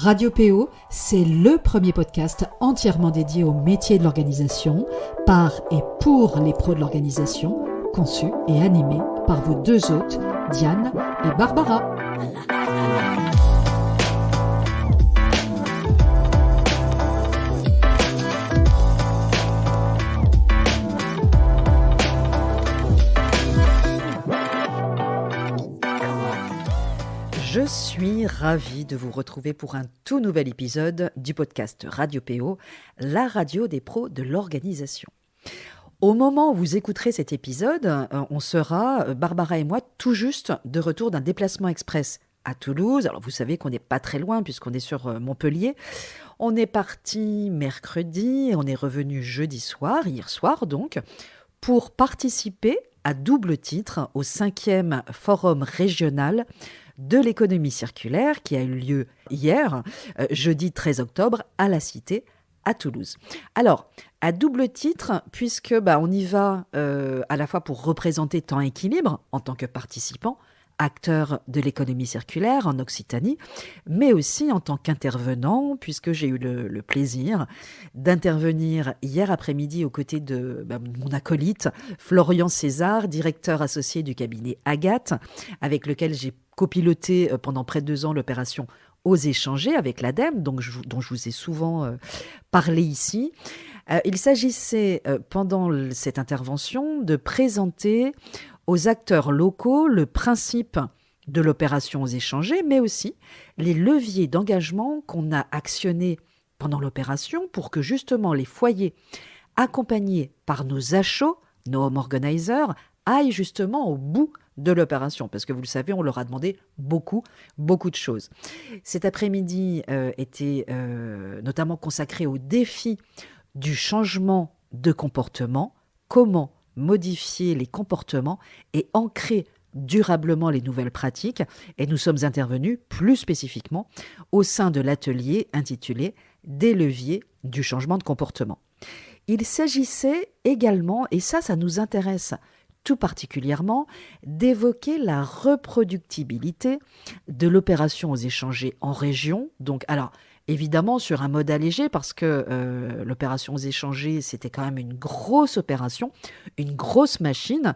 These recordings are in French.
Radio PO, c'est le premier podcast entièrement dédié au métier de l'organisation, par et pour les pros de l'organisation, conçu et animé par vos deux hôtes, Diane et Barbara. Je suis ravie de vous retrouver pour un tout nouvel épisode du podcast Radio PO, la radio des pros de l'organisation. Au moment où vous écouterez cet épisode, on sera, Barbara et moi, tout juste de retour d'un déplacement express à Toulouse. Alors vous savez qu'on n'est pas très loin puisqu'on est sur Montpellier. On est parti mercredi et on est revenu jeudi soir, hier soir donc, pour participer à double titre au 5e forum régional de l'économie circulaire qui a eu lieu hier, jeudi 13 octobre, à la Cité, à Toulouse. Alors, à double titre, puisque on y va à la fois pour représenter Temps Équilibre en tant que participant, acteur de l'économie circulaire en Occitanie, mais aussi en tant qu'intervenant, puisque j'ai eu le plaisir d'intervenir hier après-midi aux côtés de mon acolyte Florian César, directeur associé du cabinet Agathe, avec lequel j'ai copiloté pendant près de 2 ans l'opération Oser changer avec l'ADEME, dont je vous ai souvent parlé ici. Il s'agissait pendant cette intervention de présenter aux acteurs locaux le principe de l'opération Oser changer, mais aussi les leviers d'engagement qu'on a actionnés pendant l'opération pour que justement les foyers accompagnés par nos achats, nos home organizers, aillent justement au bout de l'opération, parce que vous le savez, on leur a demandé beaucoup de choses. Cet après-midi était notamment consacré au défi du changement de comportement, comment modifier les comportements et ancrer durablement les nouvelles pratiques. Et nous sommes intervenus plus spécifiquement au sein de l'atelier intitulé « Des leviers du changement de comportement ». Il s'agissait également, et ça nous intéresse tout particulièrement, d'évoquer la reproductibilité de l'opération Oser changer en région. Donc, alors, évidemment, sur un mode allégé, parce que l'opération Oser changer, c'était quand même une grosse opération, une grosse machine,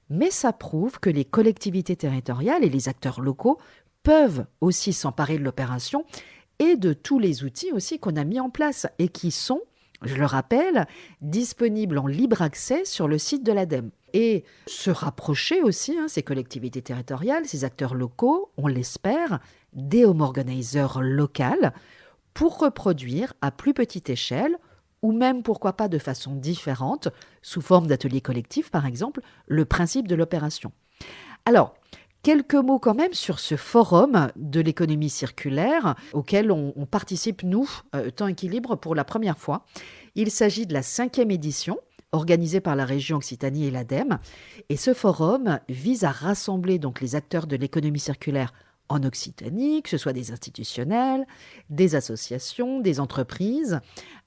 mais ça prouve que les collectivités territoriales et les acteurs locaux peuvent aussi s'emparer de l'opération et de tous les outils aussi qu'on a mis en place et qui sont, je le rappelle, disponibles en libre accès sur le site de l'ADEME. Et se rapprocher aussi, ces collectivités territoriales, ces acteurs locaux, on l'espère, des home organizers locales pour reproduire à plus petite échelle ou même, pourquoi pas, de façon différente, sous forme d'ateliers collectifs par exemple, le principe de l'opération. Alors, quelques mots quand même sur ce forum de l'économie circulaire auquel on participe, nous, Temps Équilibre, pour la première fois. Il s'agit de la 5e édition, organisée par la région Occitanie et l'ADEME. Et ce forum vise à rassembler donc les acteurs de l'économie circulaire en Occitanie, que ce soit des institutionnels, des associations, des entreprises,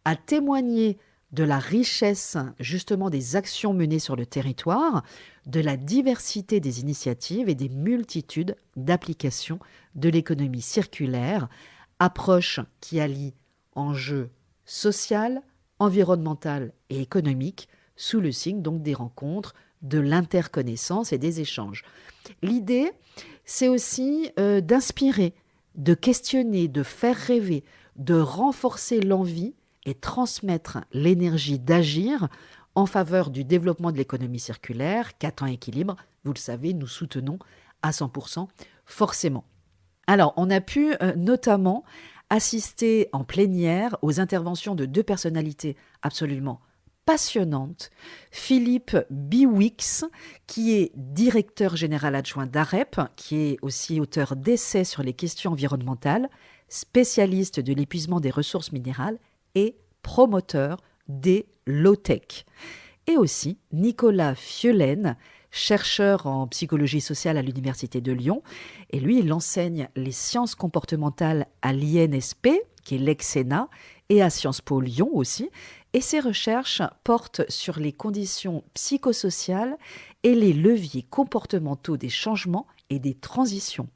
à témoigner de la richesse justement des actions menées sur le territoire, de la diversité des initiatives et des multitudes d'applications de l'économie circulaire, approche qui allie enjeux social, environnemental et économique sous le signe donc des rencontres, de l'interconnaissance et des échanges. L'idée, c'est aussi d'inspirer, de questionner, de faire rêver, de renforcer l'envie et transmettre l'énergie d'agir en faveur du développement de l'économie circulaire qu'à Temps Équilibre, vous le savez, nous soutenons à 100% forcément. Alors, on a pu notamment assister en plénière aux interventions de 2 personnalités absolument passionnantes. Philippe Biwix, qui est directeur général adjoint d'AREP, qui est aussi auteur d'essais sur les questions environnementales, spécialiste de l'épuisement des ressources minérales et promoteur des low-tech. Et aussi Nicolas Fiolaine, chercheur en psychologie sociale à l'Université de Lyon. Et lui, il enseigne les sciences comportementales à l'INSP, qui est l'ex-ENA, et à Sciences Po Lyon aussi. Et ses recherches portent sur les conditions psychosociales et les leviers comportementaux des changements et des transitions.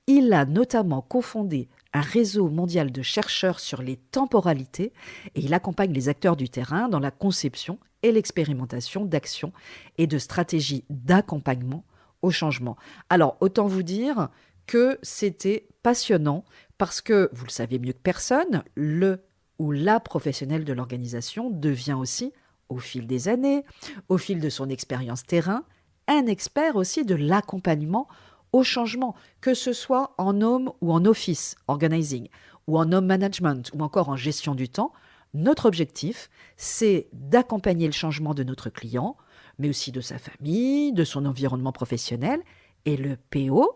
Il a notamment cofondé un réseau mondial de chercheurs sur les temporalités et il accompagne les acteurs du terrain dans la conception et l'expérimentation d'actions et de stratégies d'accompagnement au changement. Alors, autant vous dire que c'était passionnant parce que, vous le savez mieux que personne, le ou la professionnelle de l'organisation devient aussi, au fil des années, au fil de son expérience terrain, un expert aussi de l'accompagnement au changement, que ce soit en home ou en office organizing, ou en home management, ou encore en gestion du temps. Notre objectif, c'est d'accompagner le changement de notre client, mais aussi de sa famille, de son environnement professionnel. Et le PO,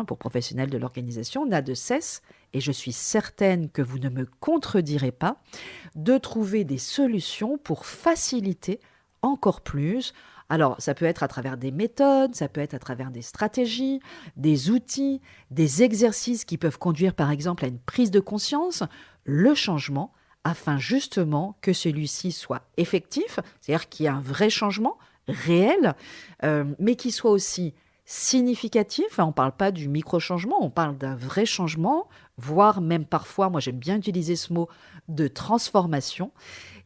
pour professionnel de l'organisation, n'a de cesse, et je suis certaine que vous ne me contredirez pas, de trouver des solutions pour faciliter encore plus. Alors, ça peut être à travers des méthodes, ça peut être à travers des stratégies, des outils, des exercices qui peuvent conduire par exemple à une prise de conscience, le changement, afin justement que celui-ci soit effectif, c'est-à-dire qu'il y ait un vrai changement réel, mais qui soit aussi significatif. On ne parle pas du micro-changement, on parle d'un vrai changement, voire même parfois, moi j'aime bien utiliser ce mot, de transformation,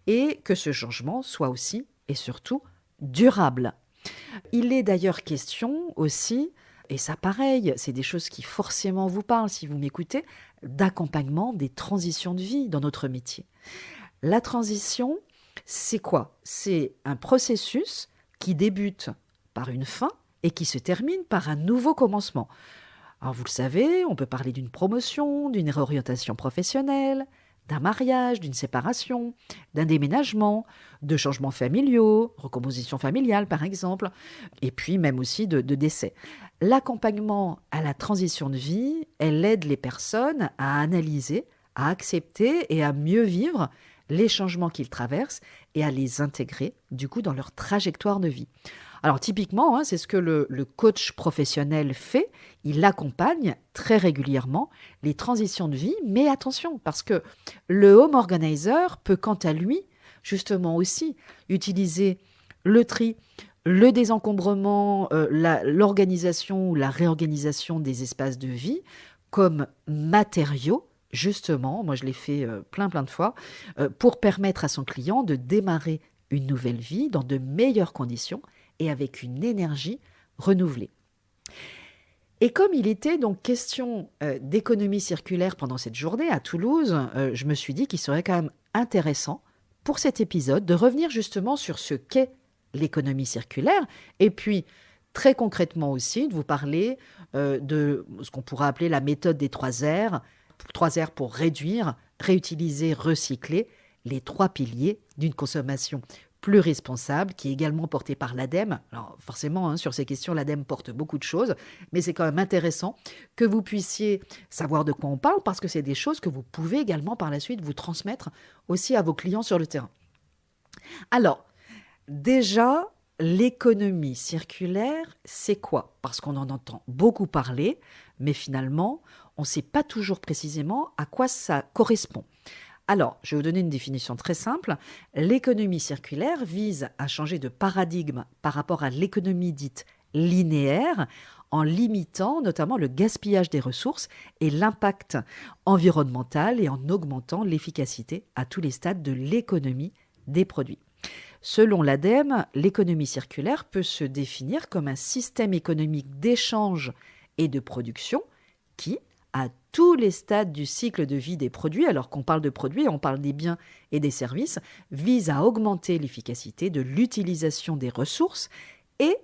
et que ce changement soit aussi et surtout durable. Il est d'ailleurs question aussi, et ça pareil, c'est des choses qui forcément vous parlent si vous m'écoutez, d'accompagnement des transitions de vie dans notre métier. La transition, c'est quoi? C'est un processus qui débute par une fin et qui se termine par un nouveau commencement. Alors vous le savez, on peut parler d'une promotion, d'une réorientation professionnelle, d'un mariage, d'une séparation, d'un déménagement, de changements familiaux, recomposition familiale par exemple, et puis même aussi de décès. L'accompagnement à la transition de vie, elle aide les personnes à analyser, à accepter et à mieux vivre les changements qu'ils traversent et à les intégrer du coup dans leur trajectoire de vie. Alors typiquement, c'est ce que le coach professionnel fait. Il accompagne très régulièrement les transitions de vie, mais attention, parce que le home organizer peut quant à lui, justement aussi, utiliser le tri, le désencombrement, l'organisation ou la réorganisation des espaces de vie comme matériaux, justement, moi je l'ai fait plein de fois, pour permettre à son client de démarrer une nouvelle vie dans de meilleures conditions et avec une énergie renouvelée. Et comme il était donc question d'économie circulaire pendant cette journée à Toulouse, je me suis dit qu'il serait quand même intéressant pour cet épisode de revenir justement sur ce qu'est l'économie circulaire et puis très concrètement aussi de vous parler de ce qu'on pourrait appeler la méthode des 3 R. 3 R pour réduire, réutiliser, recycler, les 3 piliers d'une consommation plus responsable, qui est également portée par l'ADEME. Alors forcément, sur ces questions, l'ADEME porte beaucoup de choses, mais c'est quand même intéressant que vous puissiez savoir de quoi on parle, parce que c'est des choses que vous pouvez également par la suite vous transmettre aussi à vos clients sur le terrain. Alors, déjà, l'économie circulaire, c'est quoi? Parce qu'on en entend beaucoup parler, mais finalement, on ne sait pas toujours précisément à quoi ça correspond. Alors, je vais vous donner une définition très simple. L'économie circulaire vise à changer de paradigme par rapport à l'économie dite linéaire, en limitant notamment le gaspillage des ressources et l'impact environnemental et en augmentant l'efficacité à tous les stades de l'économie des produits. Selon l'ADEME, l'économie circulaire peut se définir comme un système économique d'échange et de production qui, à tous les stades du cycle de vie des produits, alors qu'on parle de produits, on parle des biens et des services, vise à augmenter l'efficacité de l'utilisation des ressources et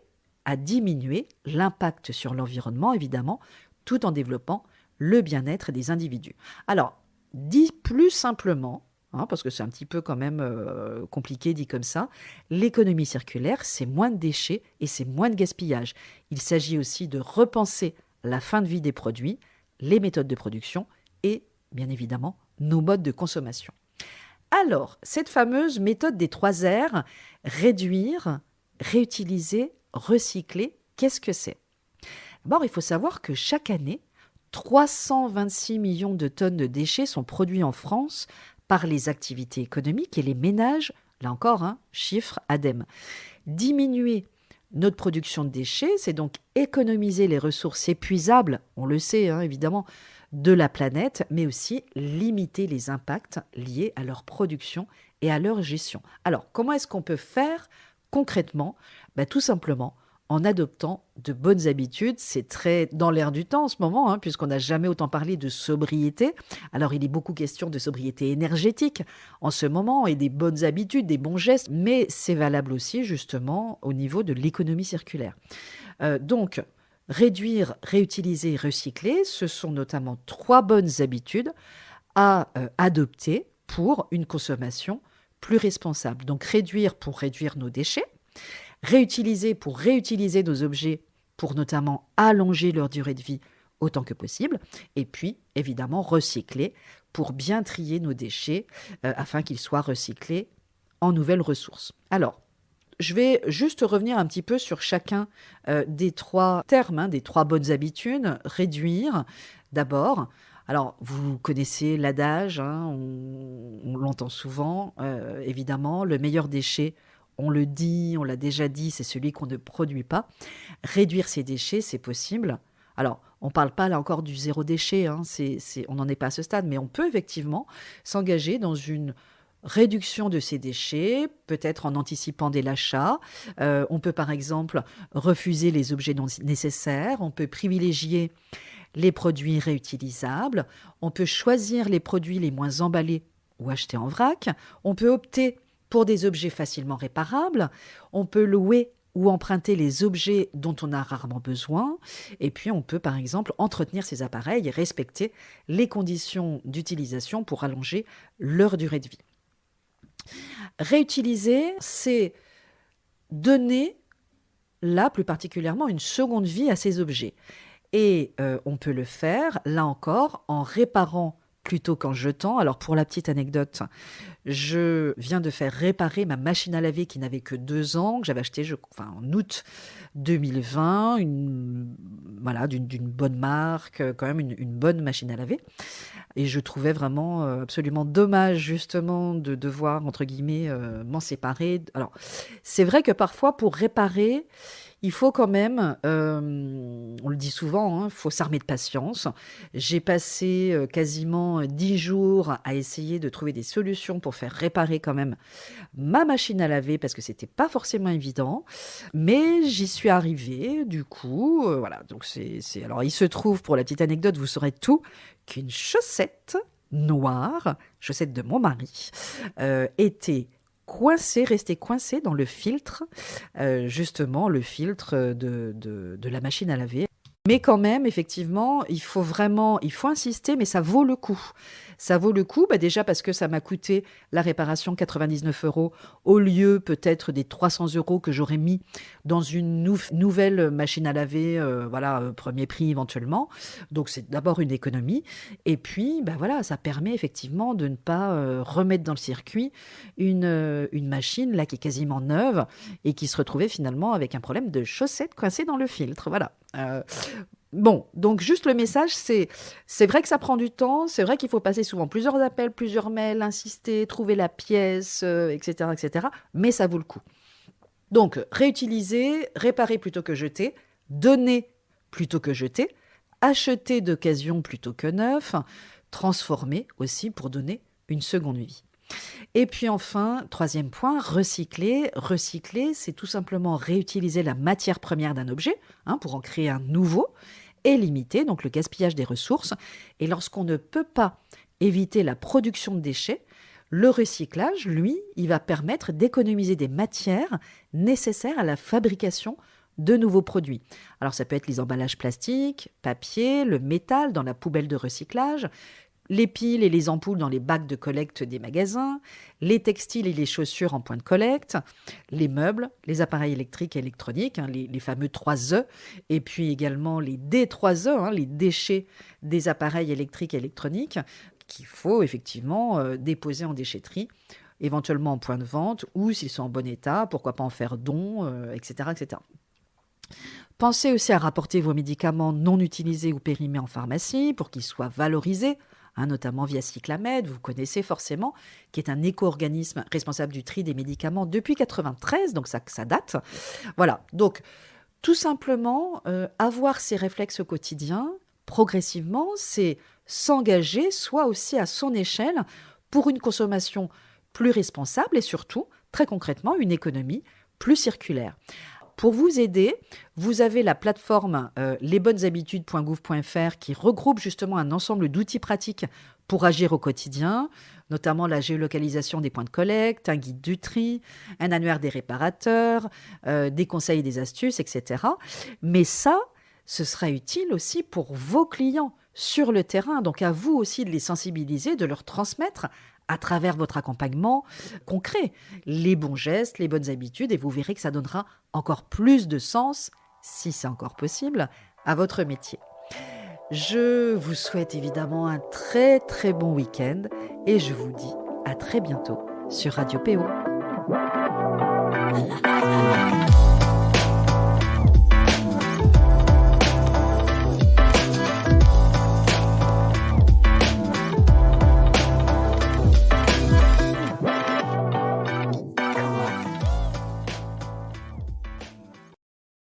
à diminuer l'impact sur l'environnement, évidemment, tout en développant le bien-être des individus. Alors, dit plus simplement, parce que c'est un petit peu quand même compliqué dit comme ça, l'économie circulaire, c'est moins de déchets et c'est moins de gaspillage. Il s'agit aussi de repenser la fin de vie des produits, les méthodes de production et, bien évidemment, nos modes de consommation. Alors, cette fameuse méthode des 3 R, réduire, réutiliser, recycler, qu'est-ce que c'est? D'abord, il faut savoir que chaque année, 326 millions de tonnes de déchets sont produits en France par les activités économiques et les ménages, là encore, chiffre ADEME. Diminuer notre production de déchets, c'est donc économiser les ressources épuisables, on le sait évidemment, de la planète, mais aussi limiter les impacts liés à leur production et à leur gestion. Alors, comment est-ce qu'on peut faire concrètement? Tout simplement en adoptant de bonnes habitudes. C'est très dans l'air du temps en ce moment, puisqu'on n'a jamais autant parlé de sobriété. Alors, il est beaucoup question de sobriété énergétique en ce moment et des bonnes habitudes, des bons gestes, mais c'est valable aussi justement au niveau de l'économie circulaire. Donc, réduire, réutiliser, recycler, ce sont notamment 3 bonnes habitudes à adopter pour une consommation plus responsable. Donc, réduire pour réduire nos déchets, réutiliser pour réutiliser nos objets pour notamment allonger leur durée de vie autant que possible, et puis évidemment recycler pour bien trier nos déchets afin qu'ils soient recyclés en nouvelles ressources. Alors, je vais juste revenir un petit peu sur chacun des 3 termes, des 3 bonnes habitudes. Réduire, d'abord. Alors, vous connaissez l'adage, on l'entend souvent, évidemment, le meilleur déchet, on le dit, on l'a déjà dit, c'est celui qu'on ne produit pas. Réduire ces déchets, c'est possible. Alors, on ne parle pas là encore du zéro déchet, on n'en est pas à ce stade, mais on peut effectivement s'engager dans une réduction de ces déchets, peut-être en anticipant dès l'achat. On peut par exemple refuser les objets non nécessaires, on peut privilégier les produits réutilisables, on peut choisir les produits les moins emballés ou acheter en vrac, on peut opter pour des objets facilement réparables, on peut louer ou emprunter les objets dont on a rarement besoin, et puis on peut par exemple entretenir ces appareils et respecter les conditions d'utilisation pour allonger leur durée de vie. Réutiliser, c'est donner, là plus particulièrement, une seconde vie à ces objets. Et on peut le faire, là encore, en réparant plutôt qu'en jetant. Alors pour la petite anecdote, je viens de faire réparer ma machine à laver qui n'avait que 2 ans, que j'avais acheté en août 2020, d'une bonne marque, quand même une bonne machine à laver. Et je trouvais vraiment absolument dommage justement de devoir, entre guillemets, m'en séparer. Alors c'est vrai que parfois pour réparer, il faut quand même, on le dit souvent, il faut s'armer de patience. J'ai passé quasiment 10 jours à essayer de trouver des solutions pour faire réparer quand même ma machine à laver parce que c'était pas forcément évident, mais j'y suis arrivée du coup. Voilà, donc alors il se trouve, pour la petite anecdote, vous saurez tout, qu'une chaussette noire, chaussette de mon mari, était resté coincé dans le filtre, justement le filtre de la machine à laver. Mais quand même, effectivement, il faut insister, mais ça vaut le coup. Ça vaut le coup, déjà parce que ça m'a coûté la réparation 99 € au lieu peut-être des 300 € que j'aurais mis dans une nouvelle machine à laver, premier prix éventuellement. Donc c'est d'abord une économie. Et puis, ça permet effectivement de ne pas remettre dans le circuit une machine là qui est quasiment neuve et qui se retrouvait finalement avec un problème de chaussette coincée dans le filtre. Voilà. Donc juste le message, c'est vrai que ça prend du temps, c'est vrai qu'il faut passer souvent plusieurs appels, plusieurs mails, insister, trouver la pièce, etc., mais ça vaut le coup. Donc réutiliser, réparer plutôt que jeter, donner plutôt que jeter, acheter d'occasion plutôt que neuf, transformer aussi pour donner une seconde vie. Et puis enfin, 3e point, recycler. Recycler, c'est tout simplement réutiliser la matière première d'un objet pour en créer un nouveau et limiter donc le gaspillage des ressources. Et lorsqu'on ne peut pas éviter la production de déchets, le recyclage, lui, il va permettre d'économiser des matières nécessaires à la fabrication de nouveaux produits. Alors ça peut être les emballages plastiques, papier, le métal dans la poubelle de recyclage, les piles et les ampoules dans les bacs de collecte des magasins, les textiles et les chaussures en point de collecte, les meubles, les appareils électriques et électroniques, les fameux 3E, et puis également les D3E, les déchets des appareils électriques et électroniques, qu'il faut effectivement déposer en déchetterie, éventuellement en point de vente, ou s'ils sont en bon état, pourquoi pas en faire don, etc., etc. Pensez aussi à rapporter vos médicaments non utilisés ou périmés en pharmacie pour qu'ils soient valorisés, notamment via Cyclamed, vous connaissez forcément, qui est un éco-organisme responsable du tri des médicaments depuis 1993, donc ça date. Voilà, donc tout simplement, avoir ces réflexes au quotidien, progressivement, c'est s'engager, soit aussi à son échelle, pour une consommation plus responsable et surtout, très concrètement, une économie plus circulaire. Pour vous aider, vous avez la plateforme lesbonneshabitudes.gouv.fr qui regroupe justement un ensemble d'outils pratiques pour agir au quotidien, notamment la géolocalisation des points de collecte, un guide du tri, un annuaire des réparateurs, des conseils et des astuces, etc. Mais ça, ce sera utile aussi pour vos clients sur le terrain. Donc à vous aussi de les sensibiliser, de leur transmettre à travers votre accompagnement concret les bons gestes, les bonnes habitudes, et vous verrez que ça donnera encore plus de sens, si c'est encore possible, à votre métier. Je vous souhaite évidemment un très très bon week-end et je vous dis à très bientôt sur Radio PO.